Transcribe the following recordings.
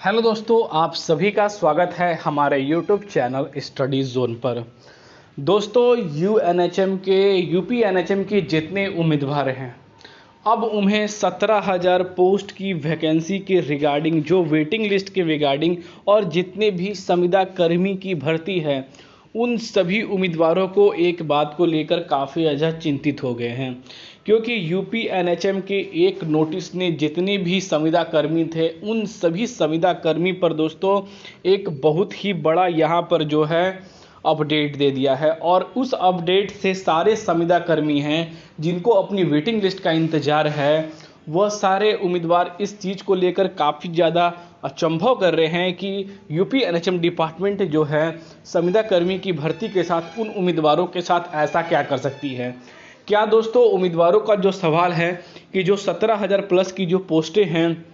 Hello दोस्तों, आप सभी का स्वागत है हमारे यूट्यूब चैनल स्टडी जोन पर। दोस्तों, यूपी एनएचएम के जितने उम्मीदवार हैं, अब उन्हें 17,000 पोस्ट की वैकेंसी के रिगार्डिंग, जो वेटिंग लिस्ट के रिगार्डिंग और जितने भी संविदा कर्मी की भर्ती है, उन सभी उम्मीदवारों को एक बात को लेकर काफ़ी ज़्यादा चिंतित हो गए हैं, क्योंकि यूपी एनएचएम के एक नोटिस ने जितने भी संविदा कर्मी थे उन सभी संविदा कर्मी पर दोस्तों एक बहुत ही बड़ा यहाँ पर जो है अपडेट दे दिया है। और उस अपडेट से सारे संविदा कर्मी हैं जिनको अपनी वेटिंग लिस्ट का इंतज़ार है, वह सारे उम्मीदवार इस चीज़ को लेकर काफ़ी ज़्यादा अचंभव कर रहे हैं कि यूपी एनएचएम डिपार्टमेंट जो है संविदा कर्मी की भर्ती के साथ उन उम्मीदवारों के साथ ऐसा क्या कर सकती है। क्या दोस्तों, उम्मीदवारों का जो सवाल है कि जो 17,000 प्लस की जो पोस्टें हैं,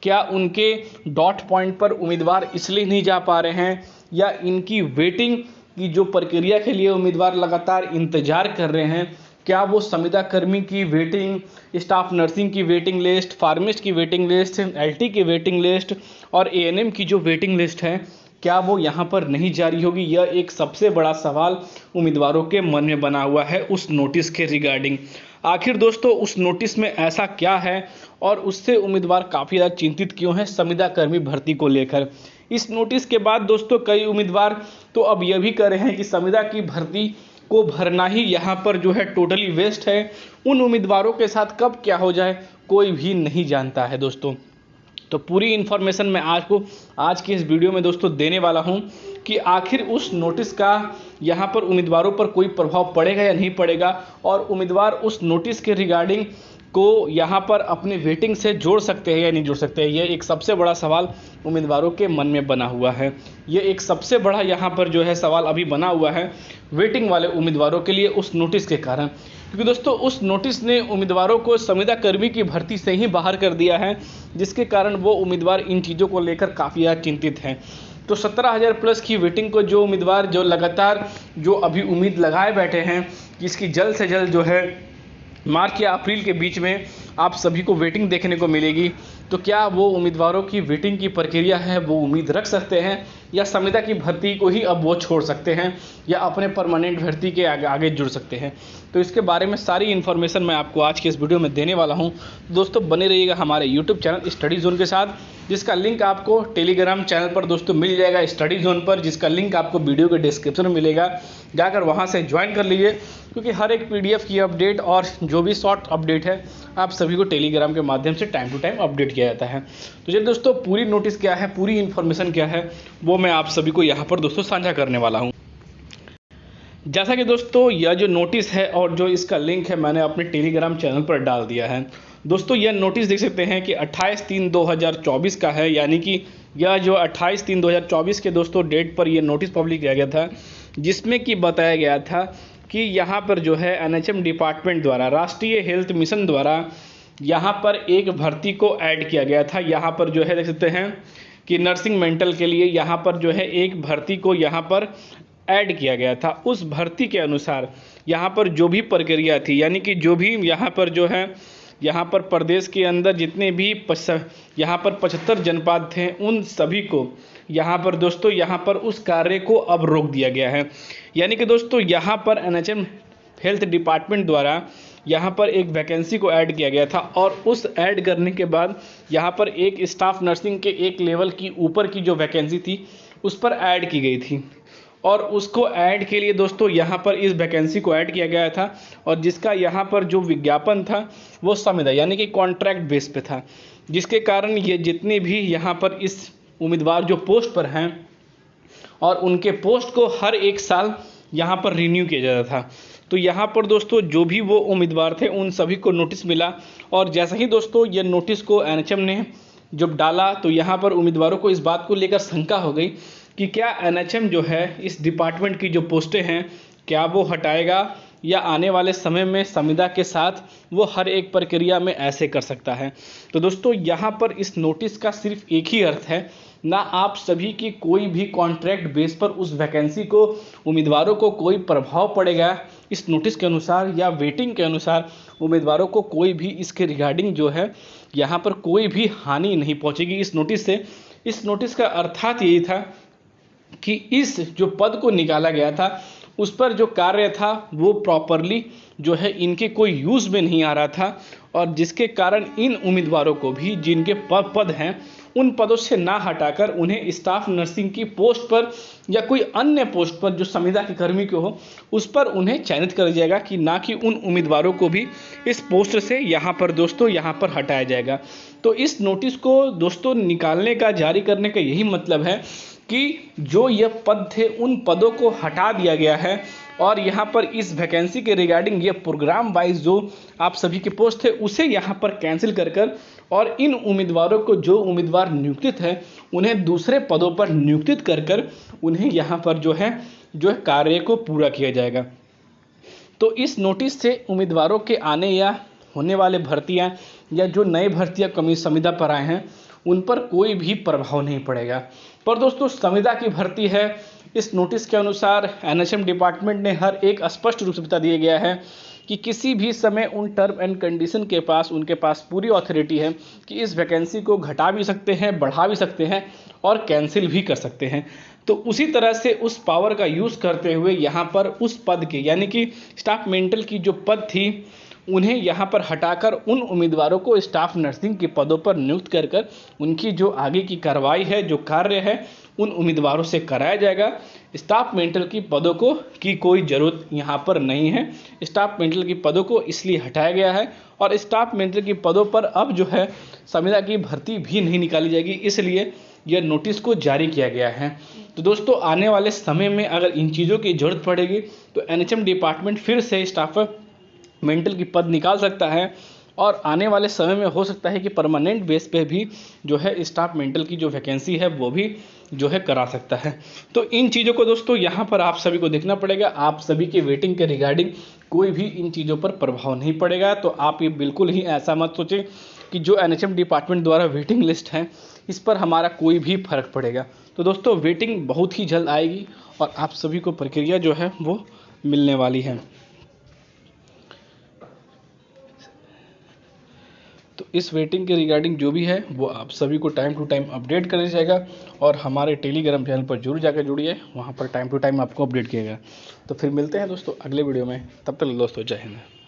क्या उनके डॉट पॉइंट पर उम्मीदवार इसलिए नहीं जा पा रहे हैं, या इनकी वेटिंग की जो प्रक्रिया के लिए उम्मीदवार लगातार इंतजार कर रहे हैं, क्या वो संविदा कर्मी की वेटिंग, स्टाफ नर्सिंग की वेटिंग लिस्ट, फार्मिस्ट की वेटिंग लिस्ट, एलटी की वेटिंग लिस्ट और एएनएम की जो वेटिंग लिस्ट है, क्या वो यहाँ पर नहीं जारी होगी? यह एक सबसे बड़ा सवाल उम्मीदवारों के मन में बना हुआ है उस नोटिस के रिगार्डिंग। आखिर दोस्तों, उस नोटिस में ऐसा क्या है और उससे उम्मीदवार काफ़ी ज़्यादा चिंतित क्यों हैं संविदा कर्मी भर्ती को लेकर? इस नोटिस के बाद दोस्तों कई उम्मीदवार तो अब यह भी कह रहे हैं कि संविदा की भर्ती को भरना ही यहाँ पर जो है टोटली वेस्ट है। उन उम्मीदवारों के साथ कब क्या हो जाए कोई भी नहीं जानता है दोस्तों। तो पूरी इन्फॉर्मेशन मैं आज की इस वीडियो में दोस्तों देने वाला हूं कि आखिर उस नोटिस का यहां पर उम्मीदवारों पर कोई प्रभाव पड़ेगा या नहीं पड़ेगा, और उम्मीदवार उस नोटिस के रिगार्डिंग को यहां पर अपने वेटिंग से जोड़ सकते हैं या नहीं जोड़ सकते हैं। यह एक सबसे बड़ा सवाल उम्मीदवारों के मन में बना हुआ है। यह एक सबसे बड़ा यहां पर जो है सवाल अभी बना हुआ है वेटिंग वाले उम्मीदवारों के लिए उस नोटिस के कारण, क्योंकि दोस्तों उस नोटिस ने उम्मीदवारों को संविदा कर्मी की भर्ती से ही बाहर कर दिया है, जिसके कारण वो उम्मीदवार इन चीज़ों को लेकर काफ़ी ज़्यादा चिंतित हैं। तो 17,000 प्लस की वेटिंग को जो उम्मीदवार जो लगातार जो अभी उम्मीद लगाए बैठे हैं कि इसकी जल्द से जल्द जो है मार्च या अप्रैल के बीच में आप सभी को वेटिंग देखने को मिलेगी, तो क्या वो उम्मीदवारों की वेटिंग की प्रक्रिया है वो उम्मीद रख सकते हैं, या संविदा की भर्ती को ही अब वो छोड़ सकते हैं, या अपने परमानेंट भर्ती के आगे जुड़ सकते हैं? तो इसके बारे में सारी इन्फॉर्मेशन मैं आपको आज के इस वीडियो में देने वाला हूं। दोस्तों बने रहिएगा हमारे यूट्यूब चैनल स्टडी जोन के साथ, जिसका लिंक आपको टेलीग्राम चैनल पर दोस्तों मिल जाएगा स्टडी जोन पर, जिसका लिंक आपको वीडियो के डिस्क्रिप्शन में मिलेगा। जाकर वहां से ज्वाइन कर लीजिए, क्योंकि हर एक पीडीएफ की अपडेट और जो भी शॉर्ट अपडेट है आप सभी को टेलीग्राम के माध्यम से टाइम टू टाइम अपडेट किया जाता है। तो चलिए दोस्तों, पूरी नोटिस क्या है, पूरी इन्फॉर्मेशन क्या है, वो मैं आप सभी को यहाँ पर दोस्तों साझा करने वाला हूँ। जैसा कि दोस्तों यह जो नोटिस है और जो इसका लिंक है मैंने अपने टेलीग्राम चैनल पर डाल दिया है। दोस्तों यह नोटिस देख सकते हैं कि 28/3/2024 का है, यानी कि यह जो 28/3/2024 के दोस्तों डेट पर यह नोटिस पब्लिक किया गया था, जिसमें कि बताया गया था कि यहाँ पर जो है एनएचएम डिपार्टमेंट द्वारा, राष्ट्रीय हेल्थ मिशन द्वारा यहाँ पर एक भर्ती को ऐड किया गया था। यहाँ पर जो है देख सकते हैं कि नर्सिंग मेंटल के लिए यहाँ पर जो है एक भर्ती को यहाँ पर ऐड किया गया था। उस भर्ती के अनुसार यहाँ पर जो भी प्रक्रिया थी, यानी कि जो भी यहाँ पर जो है यहाँ पर प्रदेश के अंदर जितने भी यहाँ पर 75 जनपद थे, उन सभी को यहाँ पर दोस्तों यहाँ पर उस कार्य को अब रोक दिया गया है। यानी कि दोस्तों यहाँ पर एनएचएम हेल्थ डिपार्टमेंट द्वारा यहाँ पर एक वैकेंसी को ऐड किया गया था, और उस ऐड करने के बाद यहाँ पर एक स्टाफ नर्सिंग के एक लेवल की ऊपर की जो वैकेंसी थी उस पर ऐड की गई थी, और उसको ऐड के लिए दोस्तों यहाँ पर इस वैकेंसी को ऐड किया गया था, और जिसका यहाँ पर जो विज्ञापन था वो संविदा यानी कि कॉन्ट्रैक्ट बेस पे था, जिसके कारण ये जितने भी यहाँ पर इस उम्मीदवार जो पोस्ट पर हैं और उनके पोस्ट को हर एक साल यहाँ पर रिन्यू किया जाता था। तो यहाँ पर दोस्तों जो भी वो उम्मीदवार थे उन सभी को नोटिस मिला, और जैसा ही दोस्तों ये नोटिस को एनएचएम ने जब डाला तो यहाँ पर उम्मीदवारों को इस बात को लेकर शंका हो गई कि क्या एनएचएम जो है इस डिपार्टमेंट की जो पोस्टें हैं क्या वो हटाएगा, या आने वाले समय में संविदा के साथ वो हर एक प्रक्रिया में ऐसे कर सकता है। तो दोस्तों यहाँ पर इस नोटिस का सिर्फ एक ही अर्थ है, ना आप सभी की कोई भी कॉन्ट्रैक्ट बेस पर उस वैकेंसी को उम्मीदवारों को कोई प्रभाव पड़ेगा इस नोटिस के अनुसार या वेटिंग के अनुसार, उम्मीदवारों को कोई भी इसके रिगार्डिंग जो है यहाँ पर कोई भी हानि नहीं पहुँचेगी इस नोटिस से। इस नोटिस का अर्थात यही था कि इस जो पद को निकाला गया था उस पर जो कार्य था वो प्रॉपरली जो है इनके कोई यूज़ में नहीं आ रहा था, और जिसके कारण इन उम्मीदवारों को भी जिनके पद हैं उन पदों से ना हटाकर उन्हें स्टाफ नर्सिंग की पोस्ट पर या कोई अन्य पोस्ट पर जो संविदा के कर्मी को हो उस पर उन्हें चयनित कर जाएगा, कि ना कि उन उम्मीदवारों को भी इस पोस्ट से यहाँ पर दोस्तों यहाँ पर हटाया जाएगा। तो इस नोटिस को दोस्तों निकालने का, जारी करने का यही मतलब है कि जो यह पद थे उन पदों को हटा दिया गया है, और यहाँ पर इस वैकेंसी के रिगार्डिंग ये प्रोग्राम वाइज जो आप सभी के पोस्ट थे उसे यहाँ पर कैंसिल कर और इन उम्मीदवारों को, जो उम्मीदवार नियुक्तित हैं उन्हें दूसरे पदों पर नियुक्तित कर उन्हें यहाँ पर जो है कार्य को पूरा किया जाएगा। तो इस नोटिस से उम्मीदवारों के आने या होने वाले भर्तियाँ या जो नए भर्तियाँ संविदा पर आए हैं उन पर कोई भी प्रभाव नहीं पड़ेगा। पर दोस्तों संविदा की भर्ती है, इस नोटिस के अनुसार एनएचएम डिपार्टमेंट ने हर एक स्पष्ट रूप से बता दिया गया है कि किसी भी समय उन टर्म एंड कंडीशन के पास उनके पास पूरी ऑथोरिटी है कि इस वैकेंसी को घटा भी सकते हैं, बढ़ा भी सकते हैं और कैंसिल भी कर सकते हैं। तो उसी तरह से उस पावर का यूज़ करते हुए यहाँ पर उस पद के यानी कि स्टाफ मेंटल की जो पद थी उन्हें यहाँ पर हटाकर उन उम्मीदवारों को स्टाफ नर्सिंग के पदों पर नियुक्त कर उनकी जो आगे की कार्रवाई है, जो कार्य है उन उम्मीदवारों से कराया जाएगा। स्टाफ मेंटल की पदों को की कोई ज़रूरत यहाँ पर नहीं है। स्टाफ मेंटल की पदों को इसलिए हटाया गया है और स्टाफ मेंटल की पदों पर अब जो है संविदा की भर्ती भी नहीं निकाली जाएगी, इसलिए यह नोटिस को जारी किया गया है। तो दोस्तों आने वाले समय में अगर इन चीज़ों की ज़रूरत पड़ेगी तो एनएचएम डिपार्टमेंट फिर से स्टाफ मेंटल की पद निकाल सकता है, और आने वाले समय में हो सकता है कि परमानेंट बेस पे भी जो है स्टाफ मेंटल की जो वैकेंसी है वो भी जो है करा सकता है। तो इन चीज़ों को दोस्तों यहाँ पर आप सभी को देखना पड़ेगा। आप सभी के वेटिंग के रिगार्डिंग कोई भी इन चीज़ों पर प्रभाव नहीं पड़ेगा। तो आप ये बिल्कुल ही ऐसा मत सोचें कि जो एनएचएम डिपार्टमेंट द्वारा वेटिंग लिस्ट है इस पर हमारा कोई भी फर्क पड़ेगा। तो दोस्तों वेटिंग बहुत ही जल्द आएगी और आप सभी को प्रक्रिया जो है वो मिलने वाली है। तो इस वेटिंग के रिगार्डिंग जो भी है वो आप सभी को टाइम टू टाइम अपडेट कर दिया जाएगा, और हमारे टेलीग्राम चैनल पर जरूर जाकर जुड़िए, वहाँ पर टाइम टू टाइम आपको अपडेट किया जाएगा। तो फिर मिलते हैं दोस्तों अगले वीडियो में, तब तक दोस्तों जय हिंद।